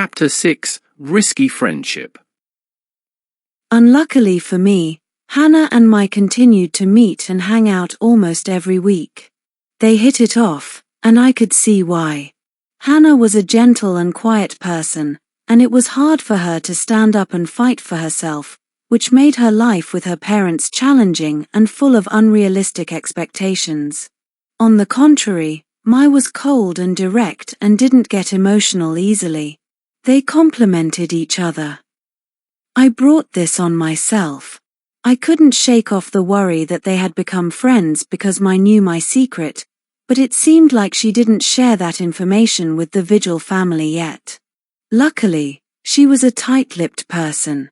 Chapter 6: Risky Friendship. Unluckily for me, Hannah and Mai continued to meet and hang out almost every week. They hit it off, and I could see why. Hannah was a gentle and quiet person, and it was hard for her to stand up and fight for herself, which made her life with her parents challenging and full of unrealistic expectations. On the contrary, Mai was cold and direct and didn't get emotional easily. They complemented each other. I brought this on myself. I couldn't shake off the worry that they had become friends because Mai knew my secret, but it seemed like she didn't share that information with the Vigil family yet. Luckily, she was a tight-lipped person.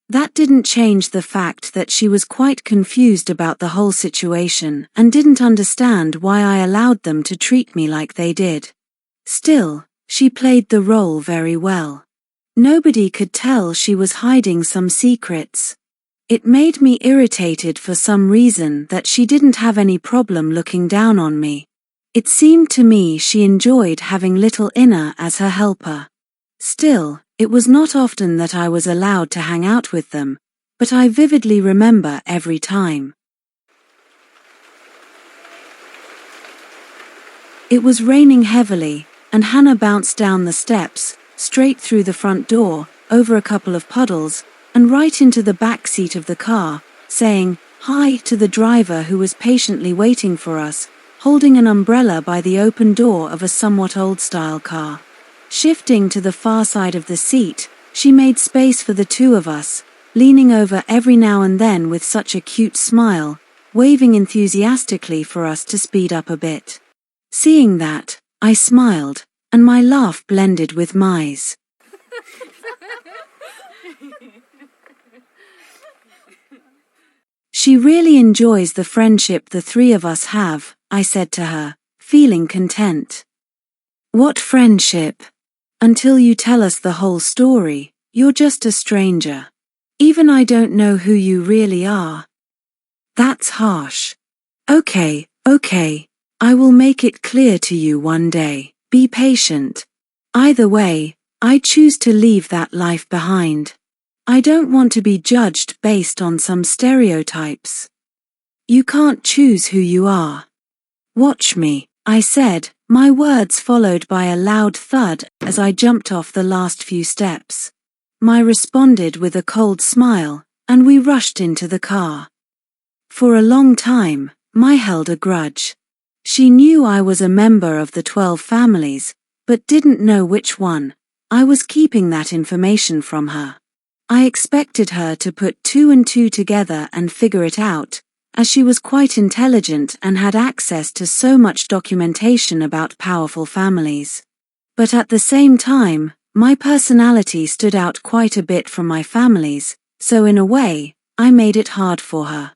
That didn't change the fact that she was quite confused about the whole situation and didn't understand why I allowed them to treat me like they did. Still, she played the role very well. Nobody could tell she was hiding some secrets. It made me irritated for some reason that she didn't have any problem looking down on me. It seemed to me she enjoyed having little Inna as her helper. Still, it was not often that I was allowed to hang out with them, but I vividly remember every time. It was raining heavily, and Hannah bounced down the steps, straight through the front door, over a couple of puddles, and right into the back seat of the car, saying hi to the driver who was patiently waiting for us, holding an umbrella by the open door of a somewhat old-style car. Shifting to the far side of the seat, she made space for the two of us, leaning over every now and then with such a cute smile, waving enthusiastically for us to speed up a bit. Seeing that, I smiled, and my laugh blended with Mai's. She really enjoys the friendship the three of us have, I said to her, feeling content. What friendship? Until you tell us the whole story, you're just a stranger. Even I don't know who you really are. That's harsh. Okay, I will make it clear to you one day. Be patient. Either way, I choose to leave that life behind. I don't want to be judged based on some stereotypes. You can't choose who you are. Watch me, I said, my words followed by a loud thud as I jumped off the last few steps. Mai responded with a cold smile, and we rushed into the car. For a long time, Mai held a grudge. She knew I was a member of the 12 families, but didn't know which one. I was keeping that information from her. I expected her to put 2 and 2 together and figure it out, as she was quite intelligent and had access to so much documentation about powerful families. But at the same time, my personality stood out quite a bit from my family's, so in a way, I made it hard for her.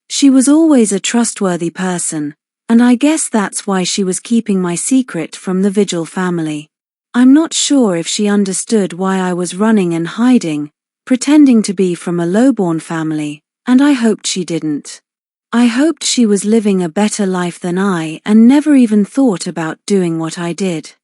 She was always a trustworthy person, and I guess that's why she was keeping my secret from the Vigil family. I'm not sure if she understood why I was running and hiding, pretending to be from a lowborn family, and I hoped she didn't. I hoped she was living a better life than I and never even thought about doing what I did.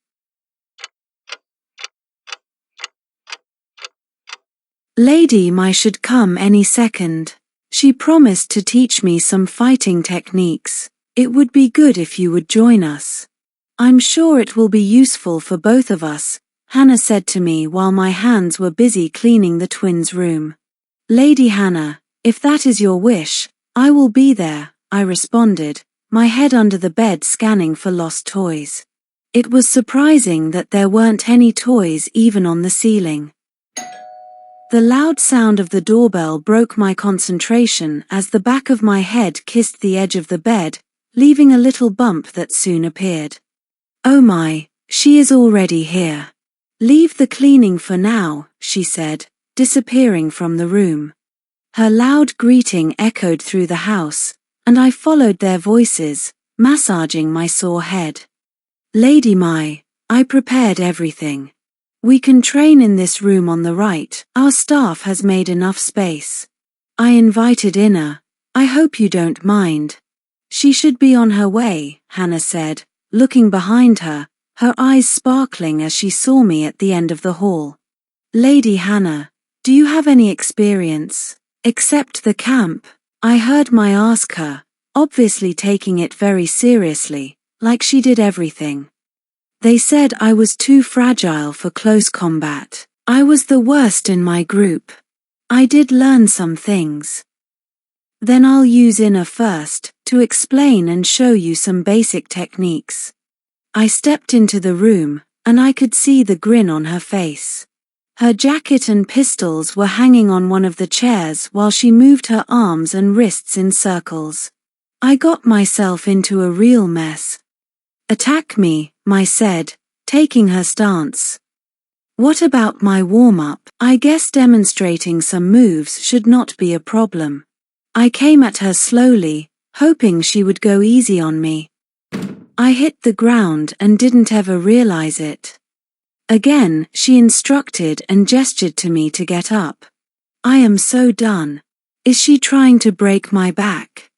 Lady Mai should come any second. She promised to teach me some fighting techniques. It would be good if you would join us. I'm sure it will be useful for both of us, Hannah said to me while my hands were busy cleaning the twins' room. Lady Hannah, if that is your wish, I will be there, I responded, my head under the bed scanning for lost toys. It was surprising that there weren't any toys even on the ceiling. The loud sound of the doorbell broke my concentration as the back of my head kissed the edge of the bed, leaving a little bump that soon appeared. Oh my, she is already here. Leave the cleaning for now, she said, disappearing from the room. Her loud greeting echoed through the house, and I followed their voices, massaging my sore head. Lady Mai, I prepared everything. We can train in this room on the right, our staff has made enough space. I invited Inna, I hope you don't mind. She should be on her way, Hannah said, looking behind her, her eyes sparkling as she saw me at the end of the hall. "Lady Hannah, do you have any experience, except the camp?" I heard my ask her, obviously taking it very seriously, like she did everything. "They said I was too fragile for close combat. I was the worst in my group. I did learn some things. Then I'll use inner first, to explain and show you some basic techniques." I stepped into the room, and I could see the grin on her face. Her jacket and pistols were hanging on one of the chairs while she moved her arms and wrists in circles. I got myself into a real mess. "Attack me," I said, taking her stance. "What about my warm-up? I guess demonstrating some moves should not be a problem." I came at her slowly, hoping she would go easy on me. I hit the ground and didn't ever realize it. Again, she instructed and gestured to me to get up. I am so done. Is she trying to break my back?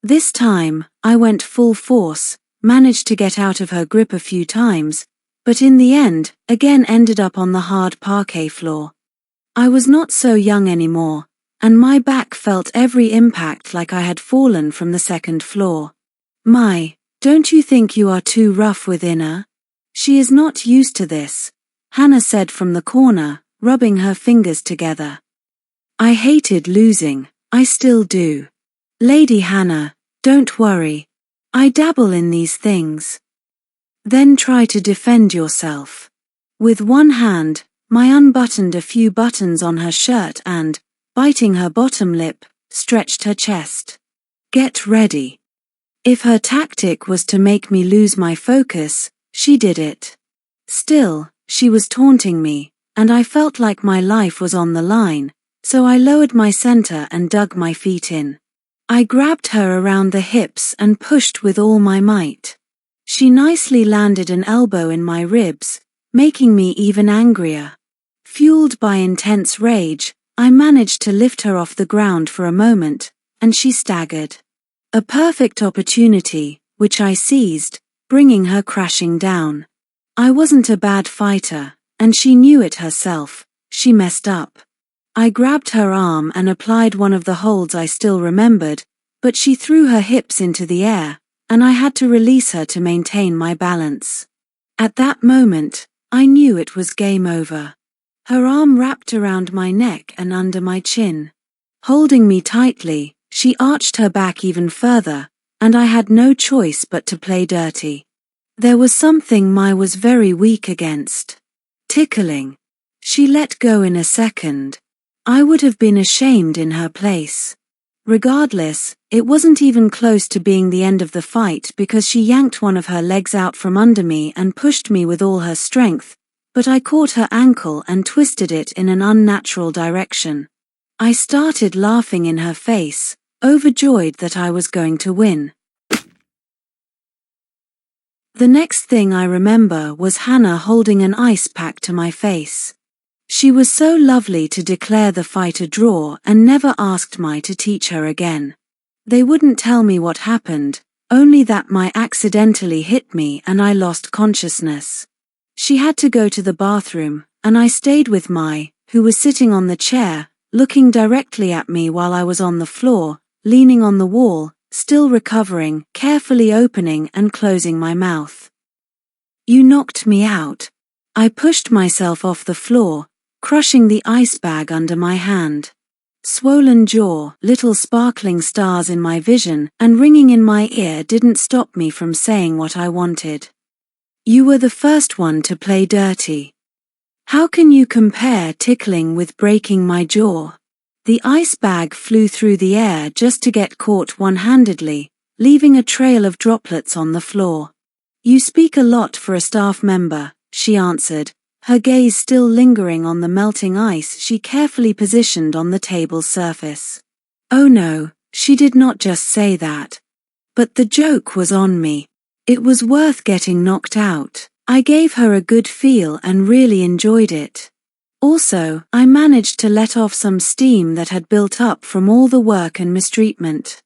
This time, I went full force, managed to get out of her grip a few times, but in the end, again ended up on the hard parquet floor. I was not so young anymore, and my back felt every impact like I had fallen from the second floor. "Don't you think you are too rough with Inna? She is not used to this," Hannah said from the corner, rubbing her fingers together. I hated losing, I still do. "Lady Hannah, don't worry. I dabble in these things." "Then try to defend yourself." With one hand, I unbuttoned a few buttons on her shirt and, biting her bottom lip, stretched her chest. "Get ready." If her tactic was to make me lose my focus, she did it. Still, she was taunting me, and I felt like my life was on the line, so I lowered my center and dug my feet in. I grabbed her around the hips and pushed with all my might. She nicely landed an elbow in my ribs, making me even angrier. Fueled by intense rage, I managed to lift her off the ground for a moment, and she staggered. A perfect opportunity, which I seized, bringing her crashing down. I wasn't a bad fighter, and she knew it herself. She messed up. I grabbed her arm and applied one of the holds I still remembered, but she threw her hips into the air, and I had to release her to maintain my balance. At that moment, I knew it was game over. Her arm wrapped around my neck and under my chin. Holding me tightly, she arched her back even further, and I had no choice but to play dirty. There was something I was very weak against. Tickling. She let go in a second. I would have been ashamed in her place. Regardless, it wasn't even close to being the end of the fight because she yanked one of her legs out from under me and pushed me with all her strength, but I caught her ankle and twisted it in an unnatural direction. I started laughing in her face, overjoyed that I was going to win. The next thing I remember was Hannah holding an ice pack to my face. She was so lovely to declare the fight a draw and never asked me to teach her again. They wouldn't tell me what happened, only that I accidentally hit me and I lost consciousness. She had to go to the bathroom, and I stayed with who was sitting on the chair, looking directly at me while I was on the floor, leaning on the wall, still recovering, carefully opening and closing my mouth. "You knocked me out." I pushed myself off the floor, crushing the ice bag under my hand. Swollen jaw, little sparkling stars in my vision, and ringing in my ear didn't stop me from saying what I wanted. "You were the first one to play dirty. How can you compare tickling with breaking my jaw?" The ice bag flew through the air just to get caught one-handedly, leaving a trail of droplets on the floor. "You speak a lot for a staff member," she answered, her gaze still lingering on the melting ice she carefully positioned on the table's surface. Oh no, she did not just say that. But the joke was on me. It was worth getting knocked out. I gave her a good feel and really enjoyed it. Also, I managed to let off some steam that had built up from all the work and mistreatment.